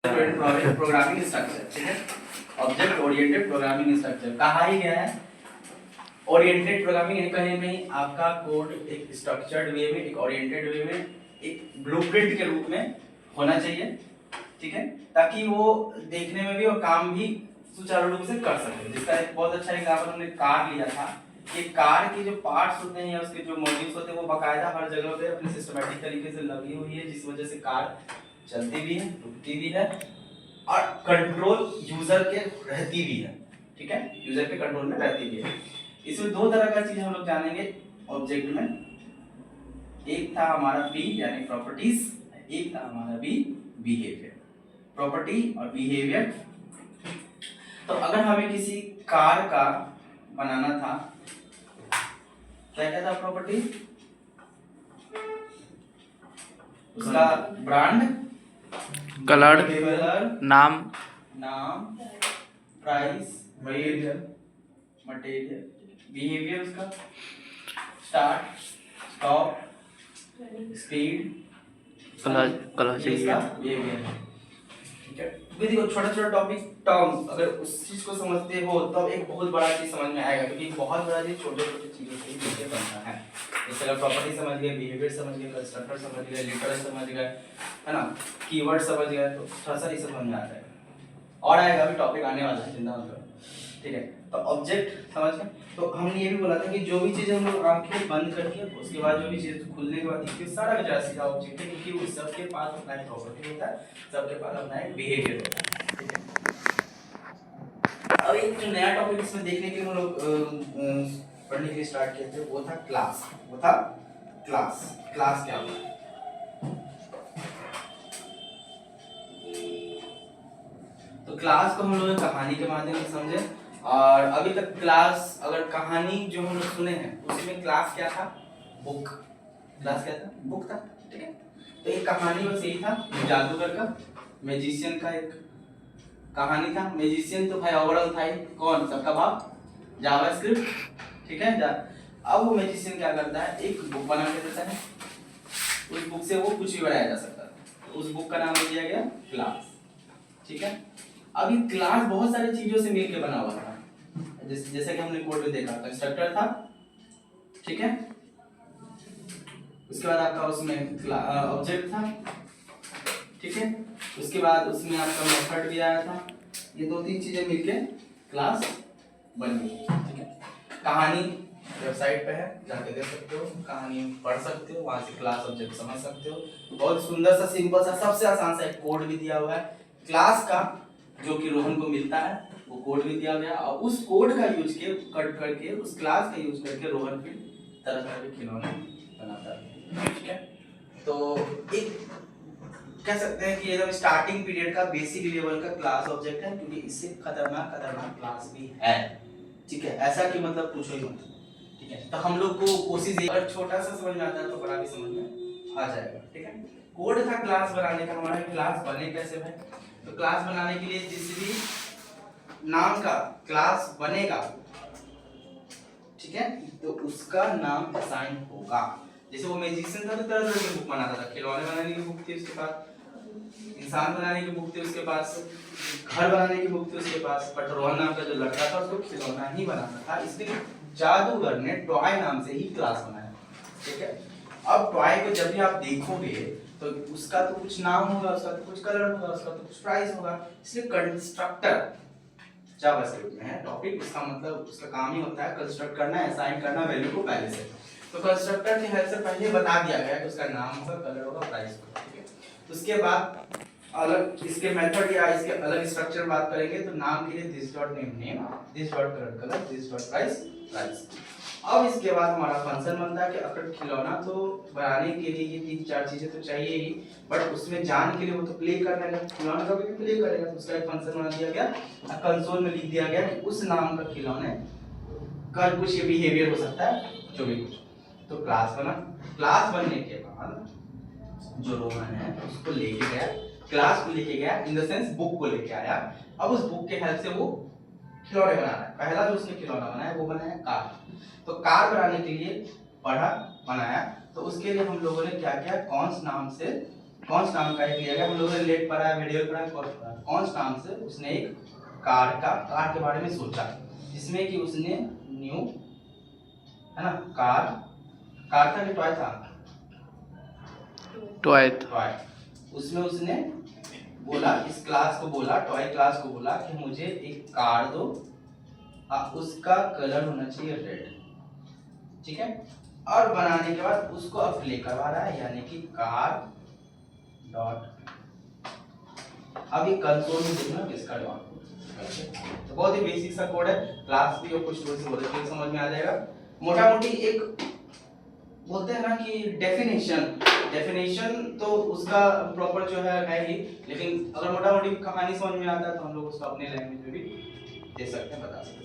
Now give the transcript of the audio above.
Programming structure, ठीक है। Object oriented programming structure कहा ही गया है। ओरिएंटेड प्रोग्रामिंग है कहीं नहीं आपका कोड एक स्ट्रक्चर्ड वे में, एक ओरिएंटेड वे में, एक ब्लूप्रिंट के रूप में होना चाहिए, ठीक है, ताकि वो देखने में भी और काम भी सुचारू रूप से कर सके। जिसका एक बहुत अच्छा एग्जांपल हमने कार लिया था कि कार के जो पार्ट्स होते हैं या उसके जो मॉड्यूल्स होते हैं वो बाकायदा हर जगह पे अपने सिस्टमैटिक तरीके से लगी हुई है, जिस वजह से कार चलती भी है, रुकती भी है और कंट्रोल यूजर के रहती भी है, ठीक है, यूजर के कंट्रोल में रहती भी है। इसमें दो तरह का चीज हम लोग जानेंगे ऑब्जेक्ट में। एक था हमारा बी यानी प्रॉपर्टीज, एक था हमारा बी बिहेवियर। प्रॉपर्टी और बिहेवियर, तो अगर हमें किसी कार का बनाना था, क्या क्या था प्रॉपर्टी, उसका ब्रांड, कलर, नाम, प्राइस, मटेरियल, बिहेवियर उसका स्टार्ट, स्टॉप, स्पीड, कलर चाहिए। बिहेवियर, ठीक है। देखो छोटा छोटा टॉपिक टर्म्स अगर उस चीज को समझते हो तब एक बहुत बड़ा चीज समझ में आएगा, क्योंकि बहुत बड़ा चीज छोटे छोटे चीजों से ही मिलकर बनता है। जैसे अगर प्रॉपर्टी समझ गए, बिहेवियर समझ गए, कंस्ट्रक्टर समझ गए, लिटरल समझ गए, है ना, कीवर्ड समझ गए, तो थोड़ा सा ये समझ में आ जाएगा। और आएगा भी टॉपिक आने वाला है, चिंता मत करो, ठीक है। तो ऑब्जेक्ट समझ गए। तो हमने ये भी बोला था कि जो भी चीज हम लोग आंखें बंद करके उसके बाद जो भी चीज खुलने के बाद दिखती है सारा का सीधा ऑब्जेक्ट है, क्योंकि उस सबके पास अपना एक प्रॉपर्टी होता है, सबके पास अपना एक बिहेवियर होता है, ठीक है। अब एक जो नया टॉपिक इसमें देखने के लिए हम लोग पढ़ने के लिए स्टार्ट किए थे वो था क्लास। वो था क्लास। क्लास क्या होता है? तो क्लास को हम लोग कहानी के माध्यम से समझे, और अभी तक क्लास अगर कहानी जो हम लोग सुने हैं उसमें क्लास क्या था? बुक। क्लास क्या था? बुक था, ठीक है। तो एक कहानी बस यही था, जादूगर का, मैजिशियन का एक कहानी था। मैजिशियन तो भाई ओवरऑल था ही, कौन? सबका बाप, जावास्क्रिप्ट, ठीक है। अब वो मैजिशियन क्या करता है, एक बुक बना के देता है, उस बुक से वो कुछ भी बनाया जा सकता है। उस बुक का नाम दिया गया क्लास, ठीक है। अब ये क्लास बहुत सारी चीजों से मिलकर बना हुआ था, जैसे कि हमने कोड में देखा, कंस्ट्रक्टर था, ठीक है। उसके बाद आपका उसमें ऑब्जेक्ट था, ठीक है। उसके बाद उसमें आपका मेथड भी आया था। ये दो तीन चीजें मिलके क्लास बन गई, ठीक है। कहानी वेबसाइट पे है, जाके देख सकते हो, कहानी पढ़ सकते हो, वहां से क्लास ऑब्जेक्ट समझ सकते हो। बहुत सुंदर सा, सिंपल सा, सबसे आसान सा एक कोड भी दिया हुआ है क्लास का, जो कि रोहन को मिलता है, वो कोड भी दिया गया। और उस कोड का यूज के कट करके, उस क्लास का यूज करके रोहन फिर तरह तरह के खिलौने बनाता है, ठीक है। तो एक कह सकते हैं कि एकदम स्टार्टिंग पीरियड का बेसिक लेवल का क्लास ऑब्जेक्ट है, क्योंकि इससे खतरनाक खतरनाक क्लास भी है, ठीक है। ऐसा कि मतलब पूछो ही मत, ठीक है। तो हम लोग को कोशिश, अगर छोटा सा समझ में आता है तो बड़ा भी समझ में आ जाएगा, ठीक है। कोड था क्लास बनाने का, हमारा क्लास बने कैसे भाई? तो क्लास बनाने के लिए जिस भी नाम का क्लास बनेगा, ठीक है, तो उसका नाम असाइन होगा। जैसे वो मैजिशियन था तो तरह तरह की बुक बनाता था, खिलौने बनाने की बुक थी उसके पास, इंसान बनाने की बुक थी उसके पास, घर बनाने की बुक थी उसके पास, बट रोहन नाम का जो लड़का था उसको खिलौना ही बनाना था, इसलिए जादूगर ने टॉय नाम से ही क्लास बनाया, ठीक है। अब टॉय को जब भी आप देखोगे तो उसका तो कुछ नाम होगा, उसका तो कुछ कलर होगा, उसका तो कुछ प्राइस होगा, इसलिए कंस्ट्रक्टर जावास्क्रिप्ट में है टॉपिक, उसका मतलब उसका काम ही होता है कंस्ट्रक्ट करना, असाइन करना वैल्यू को पहले से। तो कंस्ट्रक्टर की हेल्प से पहले बता दिया गया कि उसका नाम होगा, कलर होगा, प्राइस होगा, ठीक है। उसके बाद अलग इसके मेथड या इसके अलग स्ट्रक्चर बात करेंगे, तो नाम के लिए this dot name, this dot colour colour, this dot price price. अब इसके बाद हमारा फंक्शन बनता है कि अगर खिलौना तो बनाने के लिए ये तीन चार चीजें तो चाहिए ही, बट उसमें जान के लिए वो तो प्ले करना है, खिलौना का भी प्ले करेगा, तो उसका एक फंक्शन बना दिया गया, कंसोल में लिख दिया गया कि उस नाम का खिलौने का कुछ ये बिहेवियर हो सकता है, जो भी कुछ। तो क्लास बना, क्लास बनने के बाद जो रोहन है उसको लेके गया, क्लास को लेके गया, इन द सेंस बुक को लेके आया। अब उस बुक के हेल्प से वो खिलौने बना रहा है। पहला जो उसने खिलौना बनाया वो बनाया कार। तो कार बनाने के लिए पढ़ा, बनाया, तो उसके लिए हम लोगों ने क्या किया, कॉन्स नाम से कौन सा नाम का एक लिया गया, हम लोगों ने लेट पढ़ा है, वीडियो पढ़ा है, कोर्स पढ़ा है। कौन सा नाम से उसने एक कार के बारे में सोचा, जिसमें कि उसने न्यू, है ना, कार था कि टॉय था? टॉय। उसमें उसने बोला, इस क्लास को बोला, टॉय क्लास को बोला कि मुझे एक कार दो, उसका कलर होना चाहिए रेड, ठीक है। और बनाने के बाद उसको अब प्ले करवा रहा है, यानी कि कार डॉट, अभी कंसोल में देखना किसका डॉट। तो बहुत ही बेसिक सा कोड है, क्लास भी और कुछ टूल से बोलते हैं, समझ में आ जाएगा। मोटा मोटी एक बोलते हैं ना कि डेफिनेशन तो उसका प्रॉपर जो है ही, लेकिन अगर मोटा मोटी कहानी समझ में आता है तो हम लोग उसको अपने लैंग्वेज में भी दे सकते हैं, बता सकते हैं।